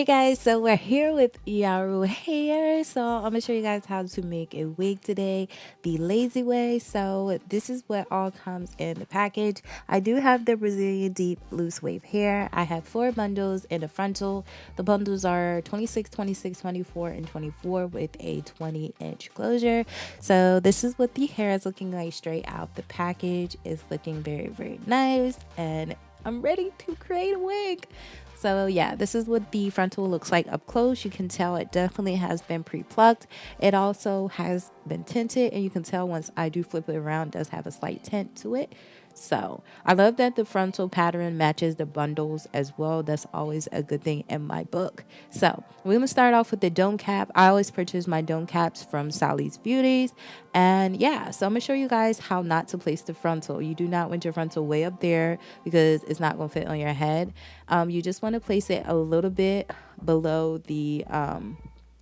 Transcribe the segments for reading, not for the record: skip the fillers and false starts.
Alright guys, so we're here with Yiroo hair. So I'm gonna show you guys how to make a wig today the lazy way. So this is what all comes in the package. I do have the Brazilian deep loose wave hair. I have 4 bundles in the frontal. The bundles are 26, 26, 24, and 24 with a 20-inch closure. So this is what the hair is looking like straight out the package. It's looking very, very nice, and I'm ready to create a wig. So yeah, this is what the frontal looks like up close. You can tell it definitely has been pre-plucked. It also has been tinted, and you can tell once I do flip it around, it does have a slight tint to it. So I love that the frontal pattern matches the bundles as well. That's always a good thing in my book. So we're gonna start off with the dome cap. I always purchase my dome caps from Sally's Beauties. And yeah, so I'm gonna show you guys how not to place the frontal. You do not want your frontal way up there because it's not gonna fit on your head. You just want to place it a little bit below the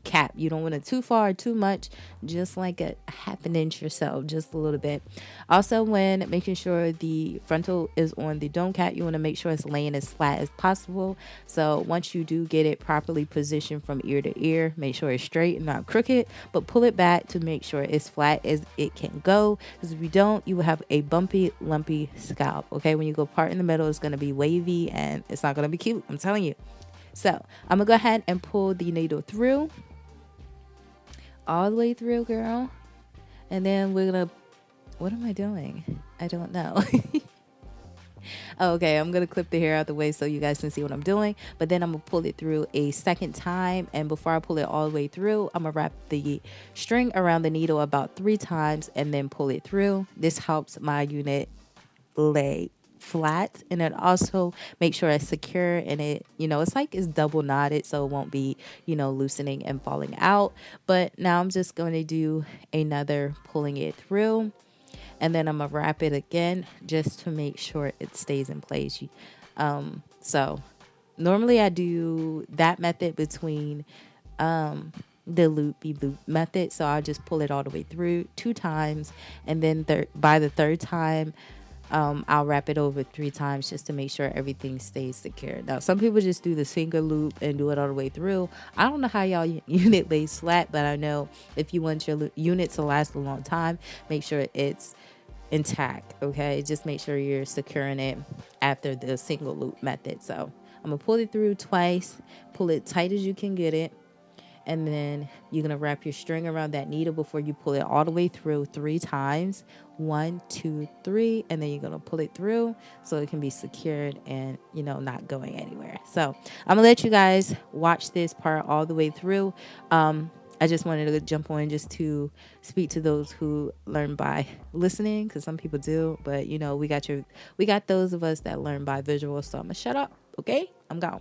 cap. You don't want it too far or too much, just like a half an inch or so, just a little bit. Also, when making sure the frontal is on the dome cap, you want to make sure it's laying as flat as possible. So once you do get it properly positioned from ear to ear, make sure it's straight and not crooked, but pull it back to make sure it's flat as it can go, because if you don't, you will have a bumpy, lumpy scalp. Okay, when you go part in the middle, it's going to be wavy and it's not going to be cute, I'm telling you. So I'm gonna go ahead and pull the needle through all the way through, girl. And then we're gonna, what am I doing? I don't know. Okay, I'm gonna clip the hair out the way so you guys can see what I'm doing, but then I'm gonna pull it through a second time. And before I pull it all the way through, I'm gonna wrap the string around the needle about 3 times and then pull it through. This helps my unit lay flat, and it also makes sure it's secure, and it, it's like it's double knotted, so it won't be, loosening and falling out. But now I'm just going to do another pulling it through, and then I'm gonna wrap it again just to make sure it stays in place. So normally I do that method between the loop method, so I'll just pull it all the way through 2 times, and then by the 3rd time I'll wrap it over 3 times just to make sure everything stays secure. Now, some people just do the single loop and do it all the way through. I don't know how y'all unit lays flat, but I know if you want your unit to last a long time, make sure it's intact, okay? Just make sure you're securing it after the single loop method. So I'm gonna pull it through twice, pull it tight as you can get it, and then you're gonna wrap your string around that needle before you pull it all the way through 3 times. 1, 2, 3, and then you're gonna pull it through so it can be secured and not going anywhere. So I'm gonna let you guys watch this part all the way through. I just wanted to jump on just to speak to those who learn by listening, because some people do, but we got those of us that learn by visual. So I'm gonna shut up, okay? I'm gone.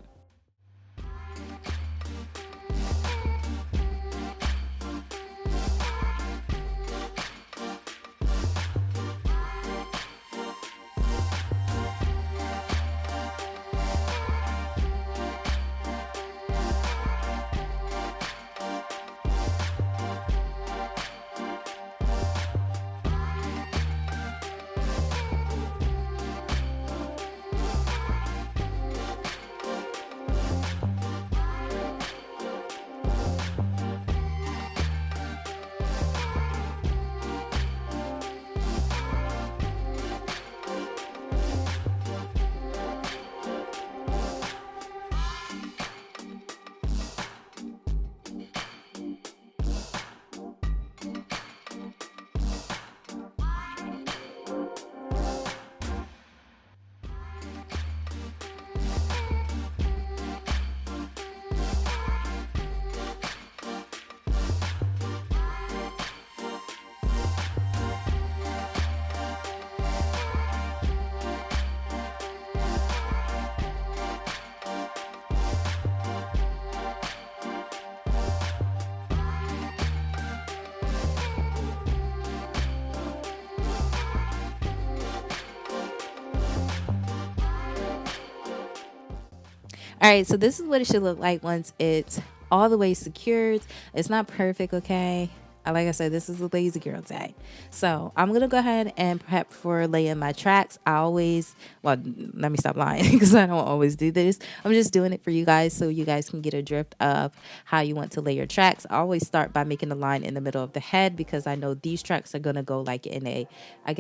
All right, so this is what it should look like once it's all the way secured. It's not perfect, okay? like I said, this is a lazy girl day. So I'm going to go ahead and prep for laying my tracks. Let me stop lying because I don't always do this. I'm just doing it for you guys so you guys can get a drift of how you want to lay your tracks. I always start by making a line in the middle of the head because I know these tracks are going to go like in a, I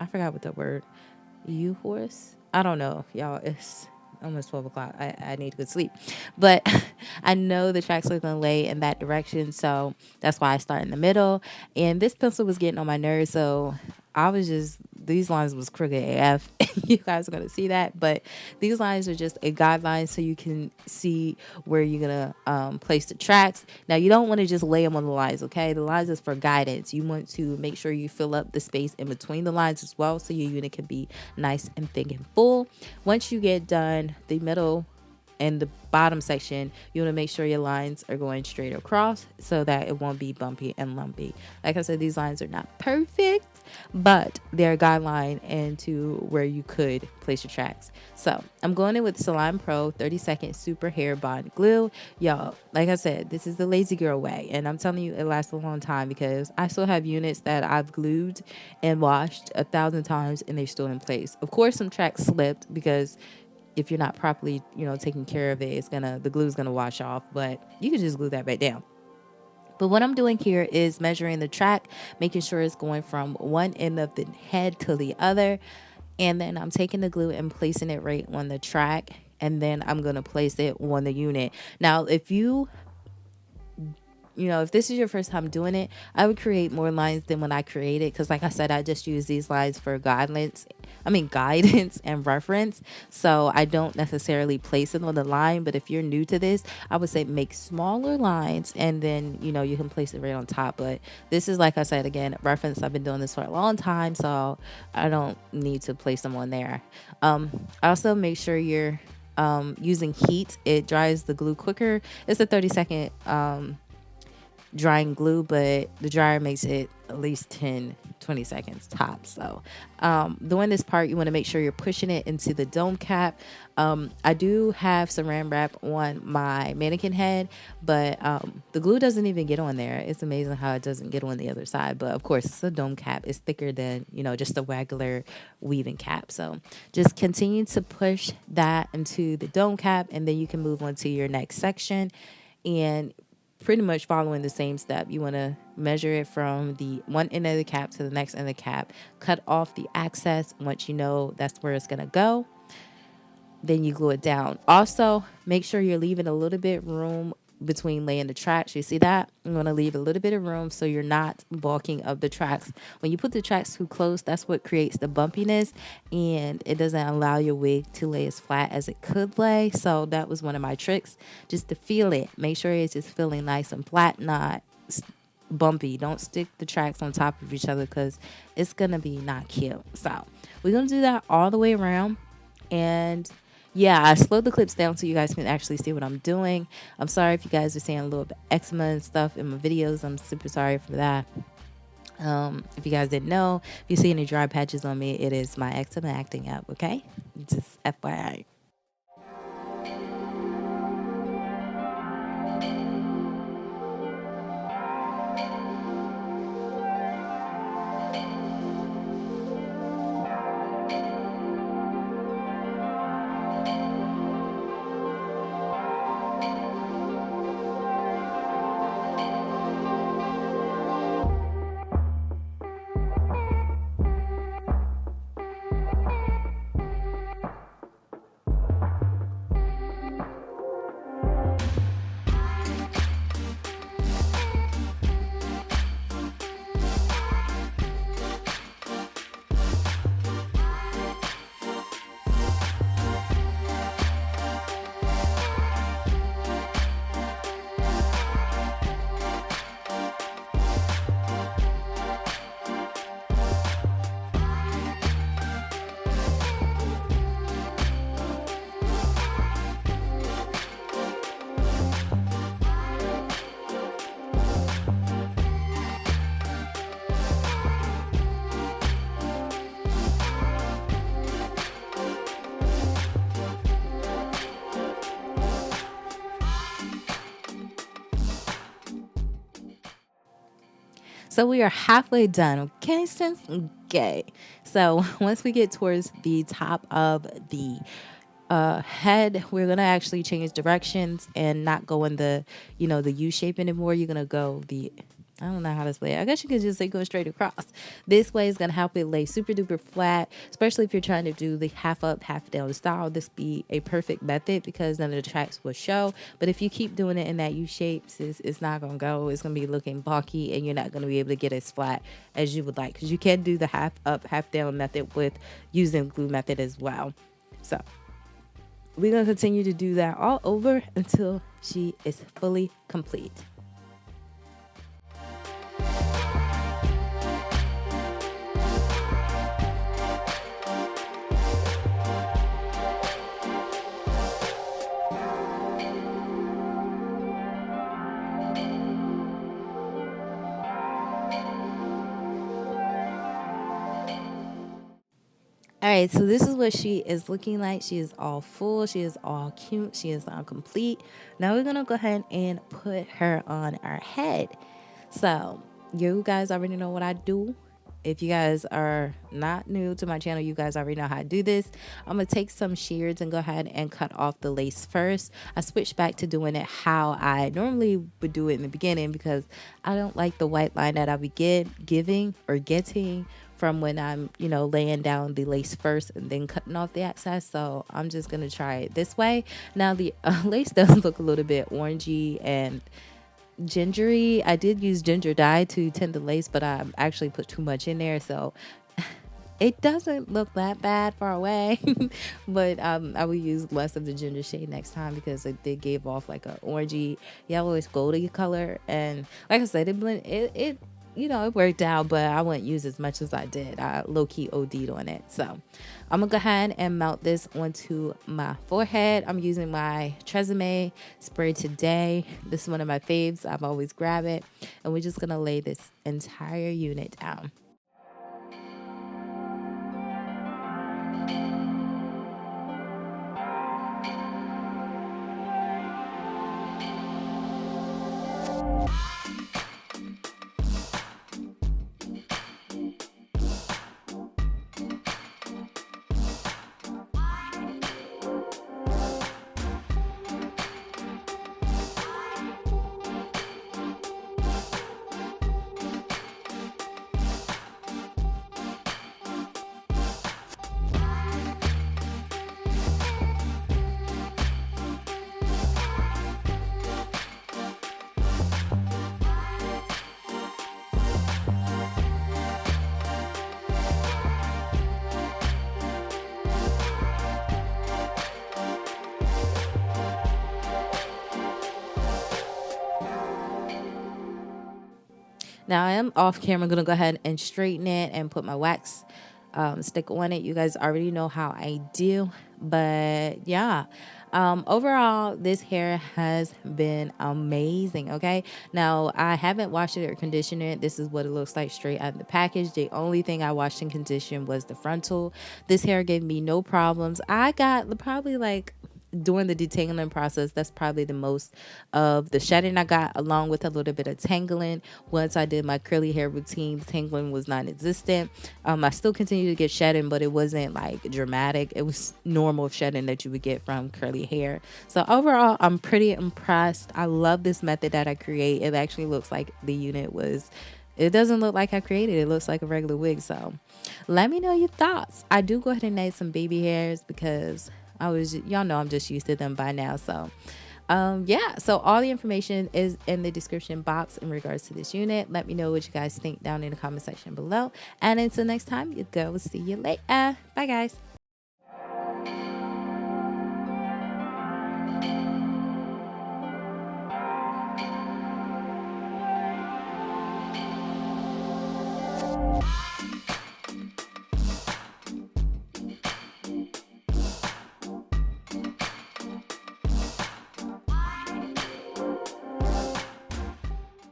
forgot what the word, horse. I don't know, y'all. It's almost 12 o'clock. I need good sleep. But I know the tracks are going to lay in that direction. So that's why I start in the middle. And this pencil was getting on my nerves. So these lines was crooked AF. You guys are going to see that. But these lines are just a guideline so you can see where you're going to place the tracks. Now, you don't want to just lay them on the lines, okay? The lines is for guidance. You want to make sure you fill up the space in between the lines as well so your unit can be nice and thick and full. Once you get done, the middle and the bottom section, you want to make sure your lines are going straight across so that it won't be bumpy and lumpy. Like I said, these lines are not perfect, but they're a guideline into where you could place your tracks. So I'm going in with Saline Pro 30-second super hair bond glue. Y'all, like I said, this is the lazy girl way, and I'm telling you, it lasts a long time because I still have units that I've glued and washed 1,000 times and they're still in place. Of course, some tracks slipped because if you're not properly, taking care of it, the glue is gonna wash off, but you can just glue that back down. But what I'm doing here is measuring the track, making sure it's going from one end of the head to the other. And then I'm taking the glue and placing it right on the track. And then I'm going to place it on the unit. Now, if if this is your first time doing it, I would create more lines than when I created. Because like I said, I just use these lines for guidance and reference. So I don't necessarily place it on the line. But if you're new to this, I would say make smaller lines and then, you can place it right on top. But this is, like I said, again, reference. I've been doing this for a long time, so I don't need to place them on there. Also make sure you're using heat. It dries the glue quicker. It's a 30-second drying glue, but the dryer makes it at least 10-20 seconds tops. So doing this part, you want to make sure you're pushing it into the dome cap. I do have saran wrap on my mannequin head, but the glue doesn't even get on there. It's amazing how it doesn't get on the other side, but of course it's a dome cap. It's thicker than just a regular weaving cap. So just continue to push that into the dome cap, and then you can move on to your next section and pretty much following the same step. You want to measure it from the one end of the cap to the next end of the cap, cut off the excess. Once you know that's where it's going to go, then you glue it down. Also, make sure you're leaving a little bit room between laying the tracks. You see that? I'm going to leave a little bit of room so you're not bulking up the tracks. When you put the tracks too close, that's what creates the bumpiness, and it doesn't allow your wig to lay as flat as it could lay. So that was one of my tricks, just to feel it. Make sure it's just feeling nice and flat, not bumpy. Don't stick the tracks on top of each other because it's going to be not cute. So we're going to do that all the way around. And yeah, I slowed the clips down so you guys can actually see what I'm doing. I'm sorry if you guys are seeing a little bit of eczema and stuff in my videos. I'm super sorry for that. If you guys didn't know, if you see any dry patches on me, it is my eczema acting up, okay? Just FYI. So we are halfway done, okay, sis? Okay. So once we get towards the top of the head, we're gonna actually change directions and not go in the, the U shape anymore. You're gonna go I don't know how to say it. I guess you could just say go straight across. This way is going to help it lay super duper flat, especially if you're trying to do the half up, half down style. This be a perfect method because none of the tracks will show. But if you keep doing it in that U shape, it's not going to go. It's going to be looking bulky and you're not going to be able to get as flat as you would like, because you can do the half up, half down method with using glue method as well. So we're going to continue to do that all over until she is fully complete. All right, so this is what she is looking like. She is all full. She is all cute. She is all complete. Now we're going to go ahead and put her on our head. So you guys already know what I do. If you guys are not new to my channel, you guys already know how to do this. I'm going to take some shears and go ahead and cut off the lace first. I switched back to doing it how I normally would do it in the beginning because I don't like the white line that I'll be getting from when I'm, laying down the lace first and then cutting off the excess. So I'm just going to try it this way. Now the lace does look a little bit orangey and gingery. I did use ginger dye to tint the lace, but I actually put too much in there. So it doesn't look that bad far away, but I will use less of the ginger shade next time because it did give off like a orangey, yellowish, goldy color. And like I said, it worked out, but I wouldn't use as much as I did. I low-key OD'd on it. So I'm gonna go ahead and mount this onto my forehead. I'm using my 𝚘𝚘 spray today. This is one of my faves. I've always grab it. And we're just gonna lay this entire unit down. Now I am off camera. I'm going to go ahead and straighten it and put my wax stick on it. You guys already know how I do. But yeah, overall, this hair has been amazing. Okay. Now I haven't washed it or conditioned it. This is what it looks like straight out of the package. The only thing I washed and conditioned was the frontal. This hair gave me no problems. I got probably like during the detangling process, that's probably the most of the shedding I got, along with a little bit of tangling. Once I did my curly hair routine, tangling was non-existent. I still continued to get shedding, but it wasn't like dramatic. It was normal shedding that you would get from curly hair. So overall, I'm pretty impressed. I love this method that I create. It actually looks like the unit was, it doesn't look like I created it. It looks like a regular wig. So let me know your thoughts. I do go ahead and add some baby hairs because y'all know I'm just used to them by now. So yeah, so all the information is in the description box in regards to this unit. Let me know what you guys think down in the comment section below. And until next time, you go. See you later. Bye, guys.